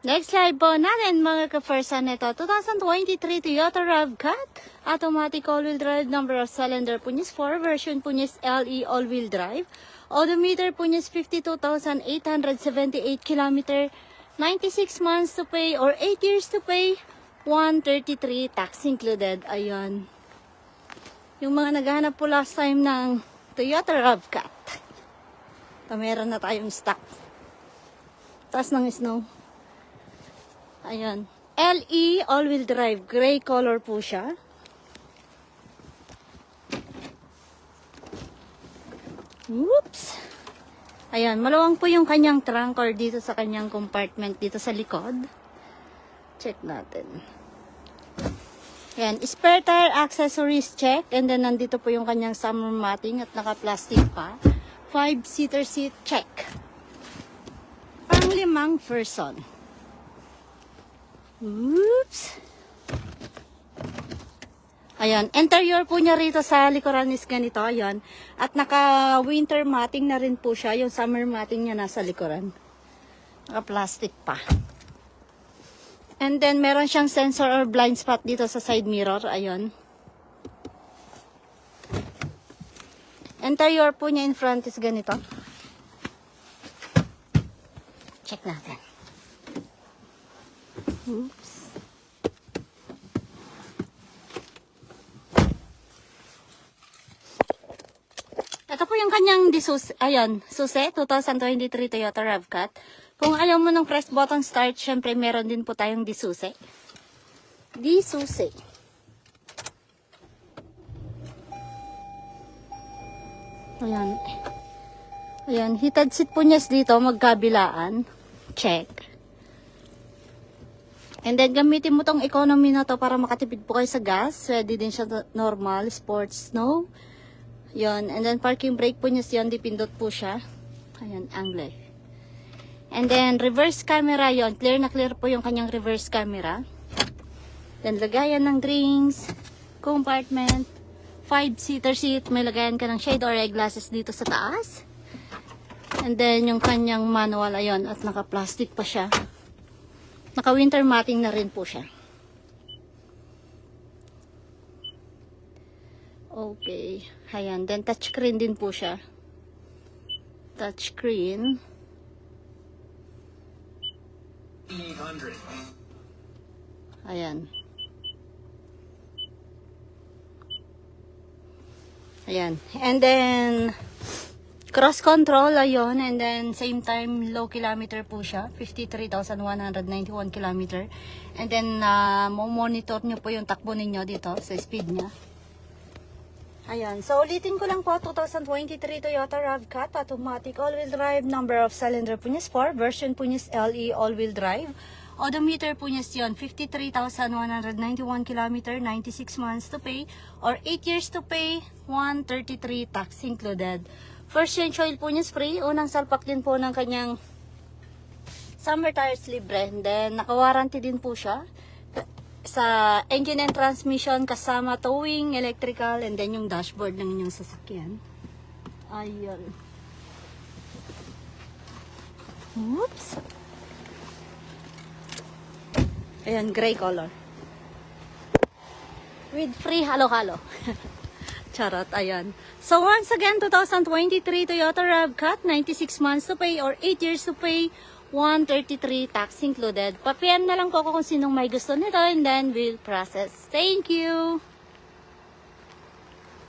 Next slide po natin mga ka-first ito. 2023 Toyota RAV4. Automatic all-wheel drive. Number of cylinder po niya is 4. Version po niya is LE all-wheel drive. Odometer po niya is 52,878 km. 96 months to pay or 8 years to pay. 133 tax included. Ayan. Yung mga naghahanap po last time ng Toyota RAV4. Meron na tayong stock. Taas ng snow. Ayan. LE all-wheel drive. Gray color po siya. Whoops! Ayan. Malawang po yung kanyang trunk or dito sa kanyang compartment dito sa likod. Check natin. Ayan. Spare tire accessories check. And then nandito po yung kanyang summer matting at naka-plastic pa. 5-seater seat check. Pang 5 person. Oops. Ayan. Interior po niya rito sa likuran is ganito. Ayan. At naka-winter matting na rin po siya. Yung summer matting niya nasa likuran. Naka-plastic pa. And then, meron siyang sensor or blind spot dito sa side mirror. Ayan. Interior po niya in front is ganito. Check natin. Oops. Ito po yung kanyang susi, 2023 Toyota RAV4. Kung ayaw mo ng press button start, syempre meron din po tayong disusi. Ayan. Ayan, heated seat po niya dito, magkabilaan. Check. And then, gamitin mo tong economy na to para makatipid po kayo sa gas. Pwede din siya normal, sports, no? Yun. And then, parking brake po niya yan, dipindot po siya. Ayan, angle. And then, reverse camera yon. Clear na clear po yung kanyang reverse camera. Then, lagayan ng drinks, compartment, 5-seater seat. May lagayan ka ng shade or eyeglasses dito sa taas. And then, yung kanyang manual, ayon, at naka-plastic pa siya. Naka-winter matting na rin po siya. Okay. Ayan. Then, touchscreen din po siya. Touchscreen. 800. Ayan. Ayan. And then, cross control, ayun. And then, same time, low kilometer po siya. 53,191 kilometer. And then, monitor nyo po yung takbo ninyo dito sa speed niya. Ayan. So, ulitin ko lang po, 2023 Toyota RAV4, automatic all-wheel drive, number of cylinder po niya is 4, version po niya is LE all-wheel drive. Odometer po niya yun, 53,191 kilometer, 96 months to pay, or 8 years to pay, 133 tax included. First change oil po niya is free. Unang salpak din po ng kanyang summer tires libre. And then, naka-warranty din po siya sa engine and transmission kasama towing, electrical, and then yung dashboard ng inyong sasakyan. Ayun. Oops. Ayan, gray color. With free halo-halo. Charot, ayan. So once again, 2023 Toyota RAV4, 96 months to pay or 8 years to pay, 133 tax included. Pa-PM na lang po ako kung sinong may gusto nito and then we'll process. Thank you!